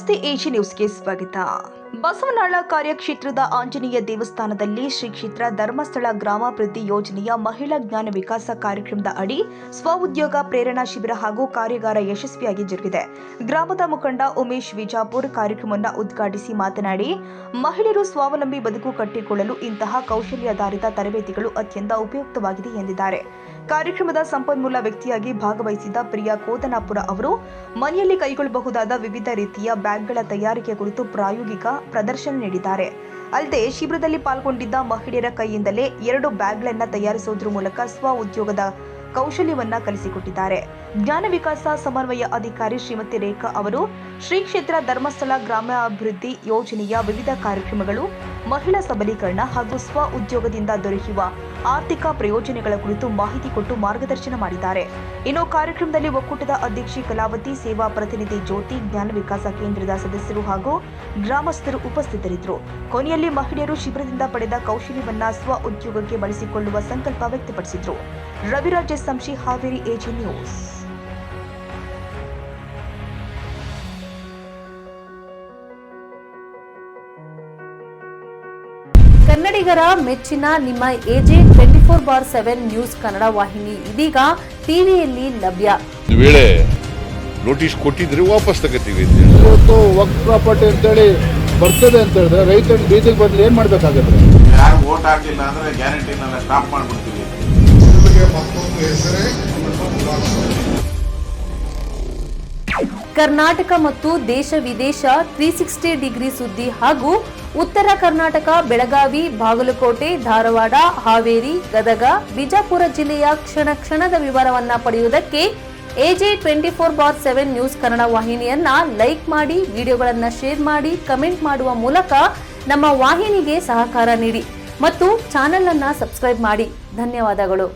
ನಮಸ್ತೆ ಎಜಿ ನ್ಯೂಸ್ಗೆ ಸ್ವಾಗತ. ಬಸವನಾಳ ಕಾರ್ಯಕ್ಷೇತ್ರದ ಆಂಜನೇಯ ದೇವಸ್ಥಾನದಲ್ಲಿ ಶ್ರೀ ಕ್ಷೇತ್ರ ಧರ್ಮಸ್ಥಳ ಗ್ರಾಮಾಭಿವೃದ್ಧಿ ಯೋಜನೆಯ ಮಹಿಳಾ ಜ್ಞಾನ ವಿಕಾಸ ಕಾರ್ಯಕ್ರಮದ ಅಡಿ ಸ್ವಉದ್ಯೋಗ ಪ್ರೇರಣಾ ಶಿಬಿರ ಹಾಗೂ ಕಾರ್ಯಾಗಾರ ಯಶಸ್ವಿಯಾಗಿ ಜರುಗಿದೆ. ಗ್ರಾಮದ ಮುಖಂಡ ಉಮೇಶ್ ವಿಜಾಪುರ್ ಕಾರ್ಯಕ್ರಮವನ್ನು ಉದ್ಘಾಟಿಸಿ ಮಾತನಾಡಿ, ಮಹಿಳೆಯರು ಸ್ವಾವಲಂಬಿ ಬದುಕು ಕಟ್ಟಿಕೊಳ್ಳಲು ಇಂತಹ ಕೌಶಲ್ಯಾಧಾರಿತ ತರಬೇತಿಗಳು ಅತ್ಯಂತ ಉಪಯುಕ್ತವಾಗಿದೆ ಎಂದಿದ್ದಾರೆ. ಕಾರ್ಯಕ್ರಮದ ಸಂಪನ್ಮೂಲ ವ್ಯಕ್ತಿಯಾಗಿ ಭಾಗವಹಿಸಿದ ಪ್ರಿಯಾ ಕೋದನಾಪುರ ಅವರು ಮನೆಯಲ್ಲಿ ಕೈಗೊಳ್ಳಬಹುದಾದ ವಿವಿಧ ರೀತಿಯ ಬ್ಯಾಗ್ಗಳ ತಯಾರಿಕೆ ಕುರಿತು ಪ್ರಾಯೋಗಿಕ ಪ್ರದರ್ಶನ ನೀಡಿದ್ದಾರೆ. ಅಲ್ಲದೆ ಶಿಬಿರದಲ್ಲಿ ಪಾಲ್ಗೊಂಡಿದ್ದ ಮಹಿಳೆಯರ ಕೈಯಿಂದಲೇ 2 ಬ್ಯಾಗ್ಗಳನ್ನು ತಯಾರಿಸುವುದರ ಮೂಲಕ ಸ್ವ ಉದ್ಯೋಗದ ಕೌಶಲ್ಯವನ್ನ ಕಲಿಸಿಕೊಟ್ಟಿದ್ದಾರೆ. ಜ್ಞಾನ ವಿಕಾಸ ಸಮನ್ವಯ ಅಧಿಕಾರಿ ಶ್ರೀಮತಿ ರೇಖಾ ಅವರು ಶ್ರೀ ಕ್ಷೇತ್ರ ಧರ್ಮಸ್ಥಳ ಗ್ರಾಮಾಭಿವೃದ್ಧಿ ಯೋಜನೆಯ ವಿವಿಧ ಕಾರ್ಯಕ್ರಮಗಳು, ಮಹಿಳಾ ಸಬಲೀಕರಣ ಹಾಗೂ ಸ್ವ ಉದ್ಯೋಗದಿಂದ ದೊರೆಯುವ ಆರ್ಥಿಕ ಪ್ರಯೋಜನಗಳ ಕುರಿತು ಮಾಹಿತಿ ಕೊಟ್ಟು ಮಾರ್ಗದರ್ಶನ ಮಾಡಿದ್ದಾರೆ. ಇನ್ನು ಕಾರ್ಯಕ್ರಮದಲ್ಲಿ ಒಕ್ಕೂಟದ ಅಧ್ಯಕ್ಷೆ ಕಲಾವತಿ, ಸೇವಾ ಪ್ರತಿನಿಧಿ ಜ್ಯೋತಿ, ಜ್ಞಾನ ವಿಕಾಸ ಕೇಂದ್ರದ ಸದಸ್ಯರು ಹಾಗೂ ಗ್ರಾಮಸ್ಥರು ಉಪಸ್ಥಿತರಿದ್ದರು. ಕೊನೆಯಲ್ಲಿ ಮಹಿಳೆಯರು ಶಿಬಿರದಿಂದ ಪಡೆದ ಕೌಶಲ್ಯವನ್ನ ಸ್ವ ಉದ್ಯೋಗಕ್ಕೆ ಬಳಸಿಕೊಳ್ಳುವ ಸಂಕಲ್ಪ ವ್ಯಕ್ತಪಡಿಸಿದರು. Raviraj Samshi, Haveri, AG news. ಕನ್ನಡಿಗರ ಮೆಚ್ಚಿನ ನಿಮ್ಮ ಎಜೆ 24/7 ನ್ಯೂಸ್ ಕನ್ನಡ ವಾಹಿನಿ ಇದೀಗ ಟಿವಿಯಲ್ಲಿ ಲಭ್ಯ. ವೇಳೆ ನೋಟಿಸ್ ಕೊಟ್ಟಿದ್ರೆ ವಾಪಸ್ ತಗೋತೀವಿ. ಇವತ್ತು ವಕ್ಫ್ ಪ್ರಾಪರ್ಟಿ ಅಂತೇಳಿ ಬರ್ತದೆ ಅಂತ ಹೇಳಿದ್ರೆ ರೈತರ ಬೀದಿಗೆ ಬದಲು ಏನ್ ಮಾಡ್ಬೇಕಾಗತ್ತೆ? ಯಾರು ವೋಟ್ ಹಾಕಲಿಲ್ಲ ಅಂದ್ರೆ ಗ್ಯಾರಂಟಿನೆಲ್ಲ ಸ್ಟಾಪ್ ಮಾಡ್ಬಿಡ್ತೀವಿ. ಕರ್ನಾಟಕ ಮತ್ತು ದೇಶ ವಿದೇಶ 360 ಡಿಗ್ರಿ ಸುದ್ದಿ ಹಾಗೂ ಉತ್ತರ ಕರ್ನಾಟಕ, ಬೆಳಗಾವಿ, ಬಾಗಲಕೋಟೆ, ಧಾರವಾಡ, ಹಾವೇರಿ, ಗದಗ, ಬಿಜಾಪುರ ಜಿಲ್ಲೆಯ ಕ್ಷಣ ಕ್ಷಣದ ವಿವರವನ್ನ ಪಡೆಯುವುದಕ್ಕೆ ಎಜೆ 24/7 ನ್ಯೂಸ್ ಕನ್ನಡ ವಾಹಿನಿಯನ್ನ ಲೈಕ್ ಮಾಡಿ, ವಿಡಿಯೋಗಳನ್ನ ಶೇರ್ ಮಾಡಿ, ಕಮೆಂಟ್ ಮಾಡುವ ಮೂಲಕ ನಮ್ಮ ವಾಹಿನಿಗೆ ಸಹಕಾರ ನೀಡಿ ಮತ್ತು ಚಾನೆಲ್ ಅನ್ನ ಸಬ್ಸ್ಕ್ರೈಬ್ ಮಾಡಿ. ಧನ್ಯವಾದಗಳು.